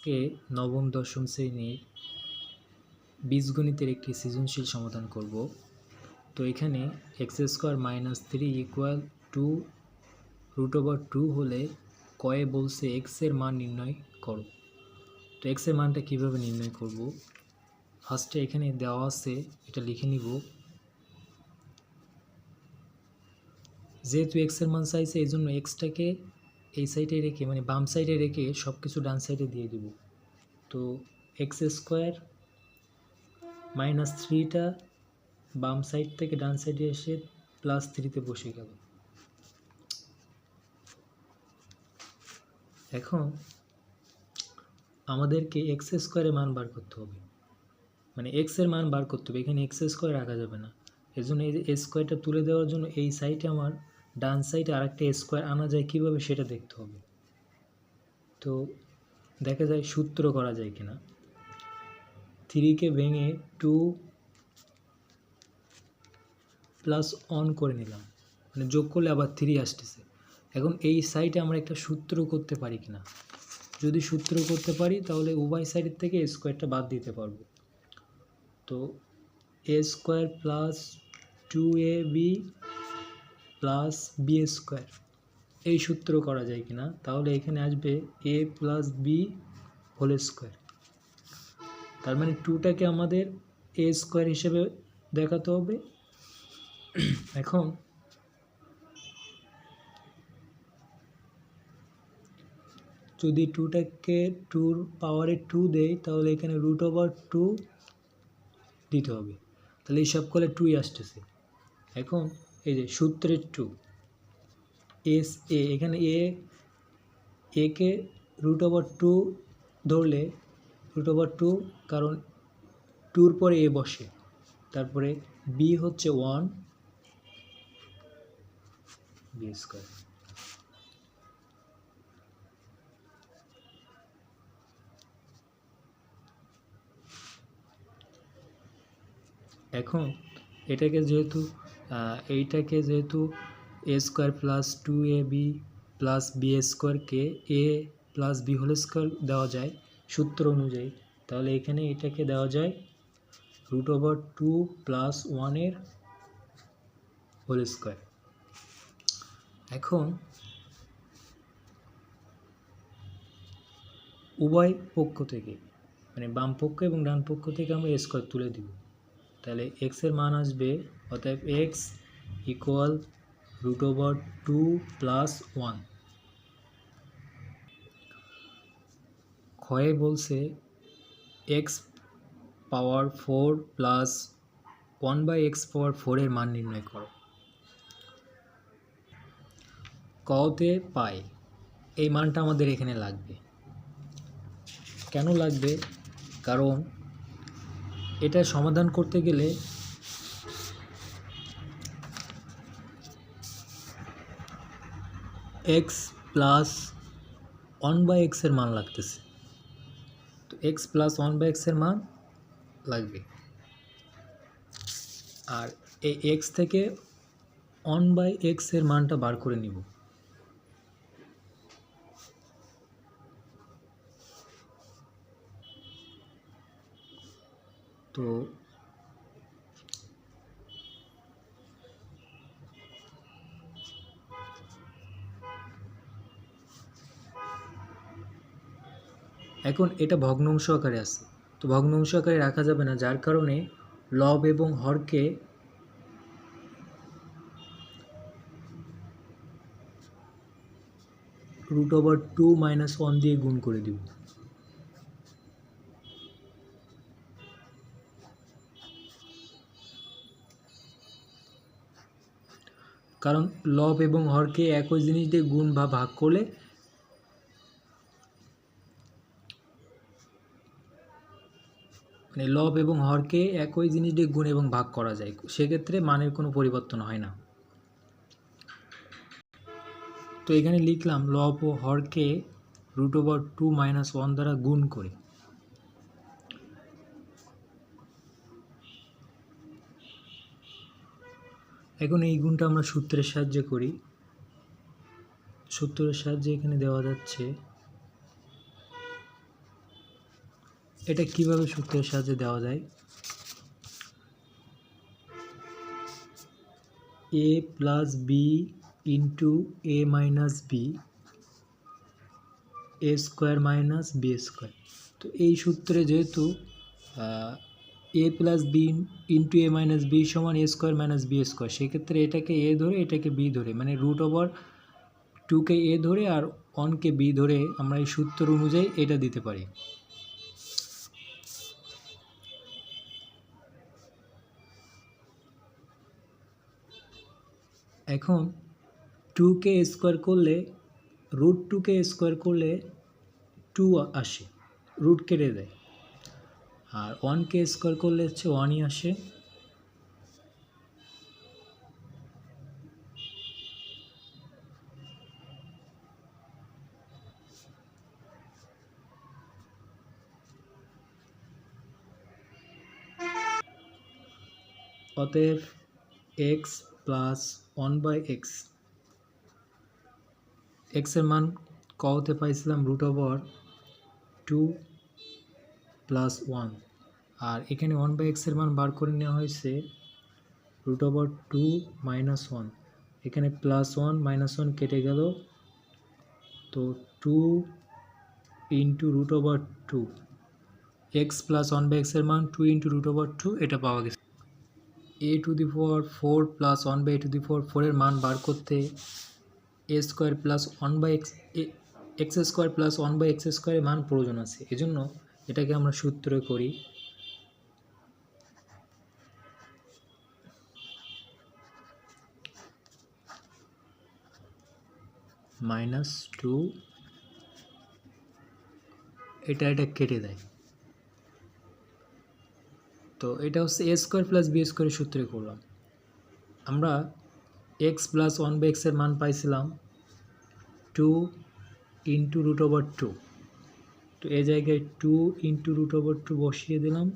আজকে নবম দশম শ্রেণীর বীজগণিতের একটি সৃজনশীল সমাধান করব। তো এখানে x² - 3 = √/2 হলে কয়ে বলছে x এর মান নির্ণয় করো। তো x এর মানটা কিভাবে নির্ণয় করব? ফার্স্টে এখানে দেওয়া আছে, এটা লিখে নিব। যেহেতু x এর মান চাইছে এই জন্য এক্সটাকে এই সাইডে রেখে মানে বাম সাইডে রেখে সব কিছু ডান সাইডে দিয়ে দিব। তো x² - 3টা বাম সাইড থেকে ডান সাইডে এসে +3তে বসে গেল। এখন আমাদেরকে x² এর মান বার করতে হবে, মানে x এর মান বার করতে হবে। এখানে x² রাখা যাবে না, এর জন্য এই যে a² তুলে দেওয়ার জন্য এই সাইডে আমার ডান সাইডে আরেকটা a² আনা যায় কিভাবে সেটা দেখতে হবে। তো দেখা যায় সূত্র করা যায় কিনা। 3কে ভেঙে 2 + 1 করে নিলাম, মানে যোগ করলে আবার 3 আসতেছে। এখন এই সাইডে আমরা একটা সূত্র করতে পারি কিনা, যদি সূত্র করতে পারি তাহলে উভয় সাইডের থেকে স্কোয়ারটা বাদ দিতে পারবো। তো a² + 2ab + b² এই সূত্র করা যায় কিনা, তাহলে এখানে আসবে a + b²। তার মানে 2টাকে আমাদের a² হিসেবে দেখাতে হবে। এখন যদি 2টাকে 2 পাওয়ারে 2 দেই তাহলে এখানে √/2 দিতে হবে, তাহলে হিসাব করলে 2ই আসতেছে। এখন এই যে সূত্রের 2 এস এ, এখানে একে √/2 ধরলে √/2, কারণ 2-র পরে এ বসে, তারপরে বি হচ্ছে 1 b²। এখন এইটাকে যেহেতু a² + 2ab + b² a + b² দেওয়া যায় সূত্র অনুযায়ী, তাহলে এখানে এটাকে দেওয়া যায় √/2 + 1 এর হোল স্কোয়ার। এখন উভয় পক্ষ থেকে মানে বাম পক্ষ এবং ডান পক্ষ থেকে আমরা a² তুলে দিব, তাহলে x এর মান আসবে, অতএব x = √/2 + 1। ক্ষয়ে বলছে x⁴ + 1/x⁴ এর মান নির্ণয় করো। কতে পাই এই মানটা আমাদের এখানে লাগবে। কেন লাগবে? কারণ এটা সমাধান করতে গেলে x + 1/x এর মান লাগতেছে, তো x + 1/x এর মান লাগবে। আর এই x থেকে 1/x এর মানটা বার করে নিব। তো এখন এটা ভগ্নাংশ আকারে আছে, তো ভগ্নাংশ আকারে রাখা যাবে না, যার কারণে লব এবং হরকে √/2 - 1 দিয়ে গুণ করে দিব। কারণ লব এবং হরকে একই জিনিস দিয়ে গুণ বা ভাগ করলে মানে লব এবং হরকে একই জিনিস দিয়ে গুণ এবং ভাগ করা যায়, সেক্ষেত্রে মানের কোনো পরিবর্তন হয় না। তো এখানে লিখলাম লব ও হরকে √/2 - 1 দ্বারা গুণ করে। এখন এই গুণটা আমরা সূত্রের সাহায্যে করি। সূত্রের সাহায্যে এখানে দেওয়া যাচ্ছে এটা কিভাবে সূত্রের সাহায্যে দেওয়া যায়? a plus B into A minus B A square minus B square. তো এই সূত্রে যেহেতু A plus B into A minus B সমান A square minus B square, সেক্ষেত্রে এটাকে এ ধরে এটাকে বি ধরে, মানে রুট ওভার 2কে এ ধরে আর 1কে বি ধরে আমরা এই সূত্র অনুযায়ী এটা দিতে পারি। এখন 2কে স্কোয়ার করলে রুট 2কে স্কোয়ার করলে 2 আসে, রুট কেটে দেয়, আর 1কে স্কোয়ার করলে হচ্ছে 1ই আসে। অতএব এক্স প্লাস 1/x, এক্সের মান কতে পাইছিলাম রুট ওভার 2 প্লাস 1, আর এখানে 1/x এর মান বার করে নেওয়া হয়েছে রুট ওভার 2 মাইনাস 1, এখানে প্লাস 1 মাইনাস 1 কেটে গেল, তো 2 into root over 2, X plus 1/x এর মান 2 ইন্টু রুট ওভার 2, এটা পাওয়া গেছে। a to the power 4 plus 1/a to the power 4 এর মান বার করতে a square plus 1/x x square plus 1/x স্কোয়ারের মান প্রয়োজন আছে, এজন্য এটাকে আমরা সূত্রে করি -2, এটা কেটে দেয়, তো এটা হচ্ছে a স্কোয়ার প্লাস বি স্কোয়ারের সূত্রে করলাম। আমরা x প্লাস 1/x এর মান পাইছিলাম 2 ইন্টু রুট ওভার 2, তো এই জায়গায় 2 ইন্টু রুট ওভার 2 বসিয়ে দিলাম,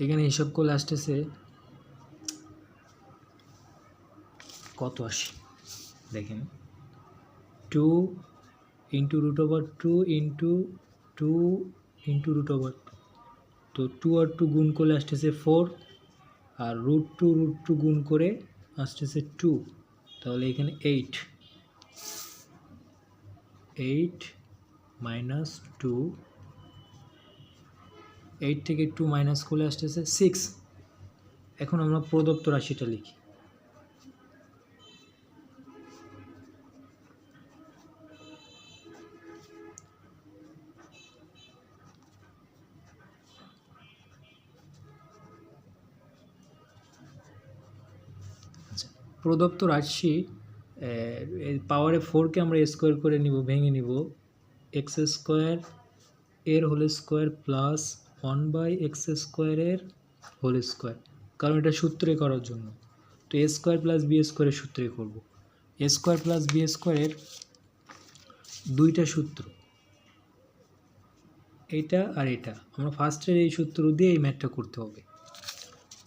এখানে হিসাব করলে আসতেছে কত আসে দেখেন, 2 into root over 2 into 2 into root over 2, তো 2 আর 2 গুণ করলে আসতেছে 4, আর রুট 2 গুণ করে আসতেছে 2, তাহলে এখানে 8 মাইনাস 2, 8 থেকে 2 মাইনাস করলে আসতেছে 6। এখন আমরা প্রদত্ত রাশিটা লিখি, প্রদত্ত রাশি পাওয়ারে 4কে আমরা স্কোয়ার করে নিব, ভেঙে নিব, এক্স স্কোয়ার এর হোল স্কোয়ার প্লাস 1/x স্কোয়ারের হোল স্কোয়ার, কারণ এটা সূত্রে করার জন্য, তো এ স্কোয়ার প্লাস বি স্কোয়ারের সূত্রে করব। এ স্কোয়ার প্লাস বি স্কোয়ারের দুইটা সূত্র, এইটা আর এটা, আমরা ফার্স্টের এই সূত্র দিয়ে এই ম্যাথটা করতে হবে।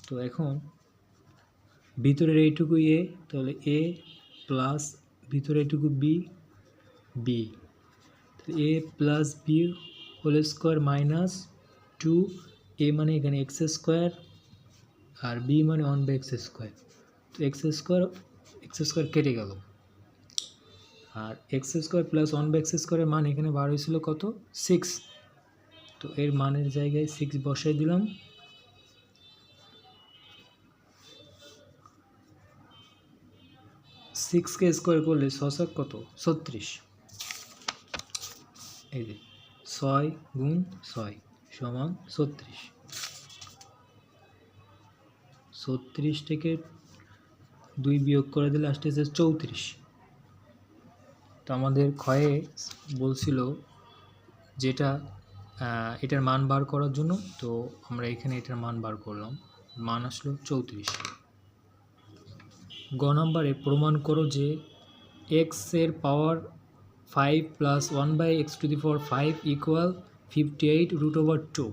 তো এখন ভিতরের এইটুকু এ, তাহলে এ প্লাস ভিতরে এইটুকু B, B, A plus B whole square minus 2, A মানে এখানে এক্স স্কোয়ার আর বি মানে 1/x স্কোয়ার, তো এক্স স্কোয়ার কেটে গেল, আর এক্স স্কোয়ার প্লাস 1/x স্কোয়ারের মান এখানে বার হয়েছিল কত, 6, তো এর মানের জায়গায় 6 বসাই দিলাম, সিক্সকে স্কোয়ার করলে 6 কত 36, এই যে 6 গুণ 6 সমান 36, 36 থেকে 2 বিয়োগ করে দিলে আসতেছে 34। তো আমাদের ক্ষয়ে বলছিল যেটা এটার মান বার করার জন্য, তো আমরা এখানে এটার মান বার করলাম, মান আসলো 34। গ নম্বরে প্রমাণ করো যে এক্স এর power 5 plus 1/x to the power 5 equal 58 root over 2।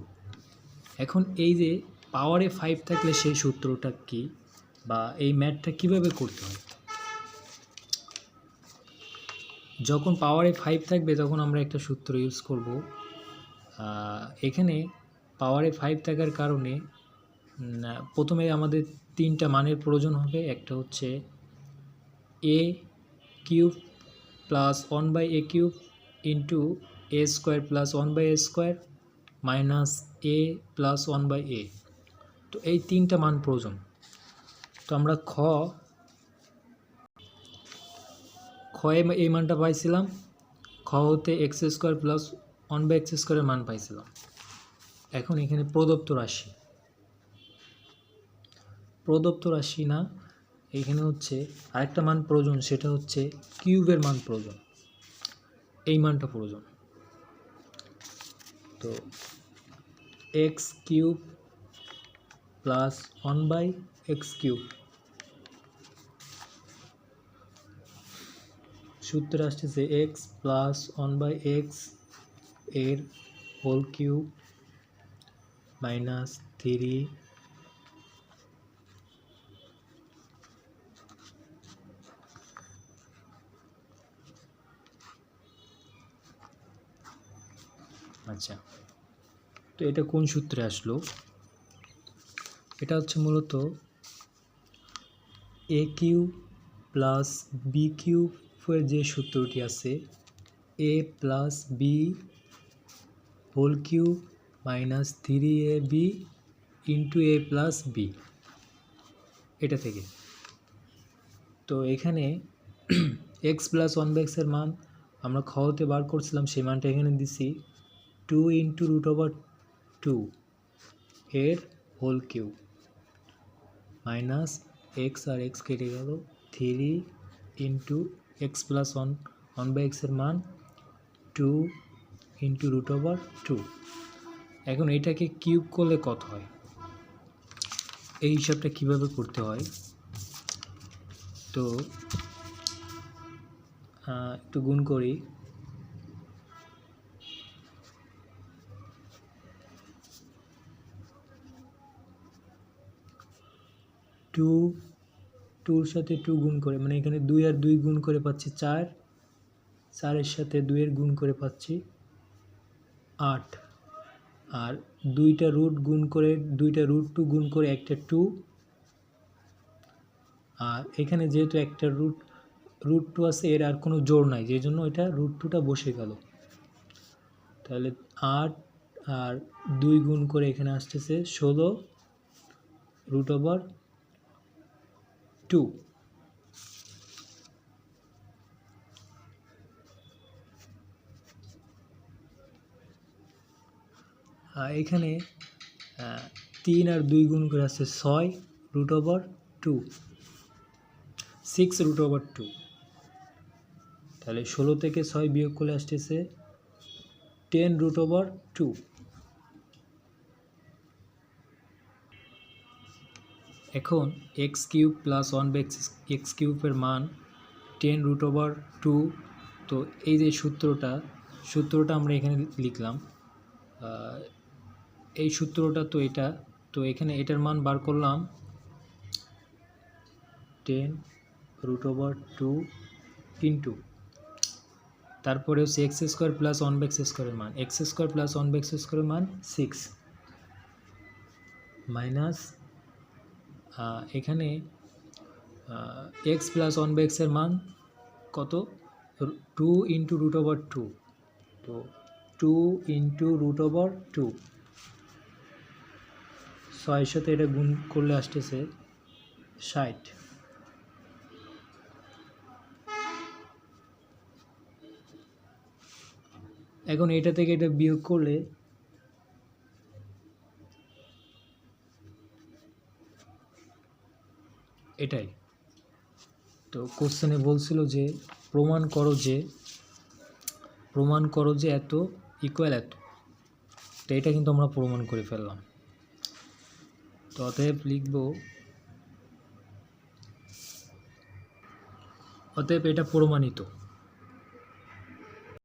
এখন এই যে পাওয়ারে 5 থাকলে সেই সূত্রটা কি, বা এই ম্যাথটা কিভাবে করতে হয়? যখন পাওয়ারে 5 থাকবে তখন আমরা একটা সূত্র ইউজ করব। এখানে পাওয়ারে 5 থাকার কারণে প্রথমে আমাদের 3টা মানের প্রয়োজন হবে। একটা হচ্ছে a cube plus 1/a cube into a square plus 1/a square minus a plus 1/a। তো এই 3টা মান প্রয়োজন। তো আমরা খ এই মানটা পাইছিলাম, খ হতে এক্স স্কোয়ার প্লাস 1/x স্কোয়ারের মান পাইছিলাম। এখন এখানে প্রদত্ত রাশি না, এখানে হচ্ছে আরেকটা মান প্রয়োজন, সেটা হচ্ছে কিউবের মান প্রয়োজন, এই মানটা প্রয়োজন। তো x cube plus 1/x cube, সূত্রে আসতেছে এক্স প্লাস 1/x এর হোল কিউব মাইনাস 3 আচ্ছা, তো এটা কোন সূত্রে আসলো? এটা হচ্ছে মূলত এ কিউব প্লাস বি কিউবের যে সূত্রটি আছে, A plus B whole cube minus 3ab into A plus B, এটা থেকে। তো এখানে এক্স প্লাস 1/x এর মান আমরা খতে বার করছিলাম, সেই মানটা এখানে দিছি 2 ইন্টু √2 এর হোল কিউব মাইনাস এক্স আর এক্স কেটে গেল 3 ইন্টু এক্স প্লাস 1/x এর মান 2 ইন্টু √2। এখন এটাকে কিউব করলে কত হয়, এই হিসাবটা কিভাবে করতে হয়? তো একটু গুণ করি। 2 সাথে 2 গুণ করে, মানে এখানে 2 আর 2 গুণ করে পাচ্ছি 4, 4-এর সাথে 2 এর গুণ করে পাচ্ছি 8, আর 2টা রুট গুণ করে, 2টা √2 গুণ করে একটা 2, আর এখানে যেহেতু একটা √2 আছে, এর আর কোনো জোড় নাই, যে জন্য এটা √2টা বসে গেল। তাহলে 8 আর 2 গুণ করে এখানে আসতেছে 16√2। এখানে 3 আর 2 গুণ করে আসছে 6√2, 6√2। তাহলে 16 থেকে 6 বিয়োগ করে আসতেছে 10√2। এখন এক্স কিউব প্লাস 1/x কিউবের মান 10√2। তো এই যে সূত্রটা আমরা এখানে লিখলাম, এই সূত্রটা তো এটা, তো এখানে এটার মান বার করলাম 10√2 ইন্টু, তারপরে হচ্ছে এক্স স্কোয়ার প্লাস 1/x স্কোয়ারের মান, এক্স স্কোয়ার প্লাস 1/x স্কোয়ারের মান 6 মাইনাস এখানে এক্স প্লাস 1/x এর মান কত, 2 ইন্টু √2। তো 2 ইন্টু √2, 6-এর সাথে এটা গুণ করলে আসতেছে 60। এখন এটা থেকে এটা বিয়োগ করলে এটাই। তো কোশ্চেনে বলছিল যে প্রমাণ করো যে এত ইকুয়াল এত, তো এটা কিন্তু আমরা প্রমাণ করে ফেললাম। তো অতএব লিখব, অতএব এটা প্রমাণিত।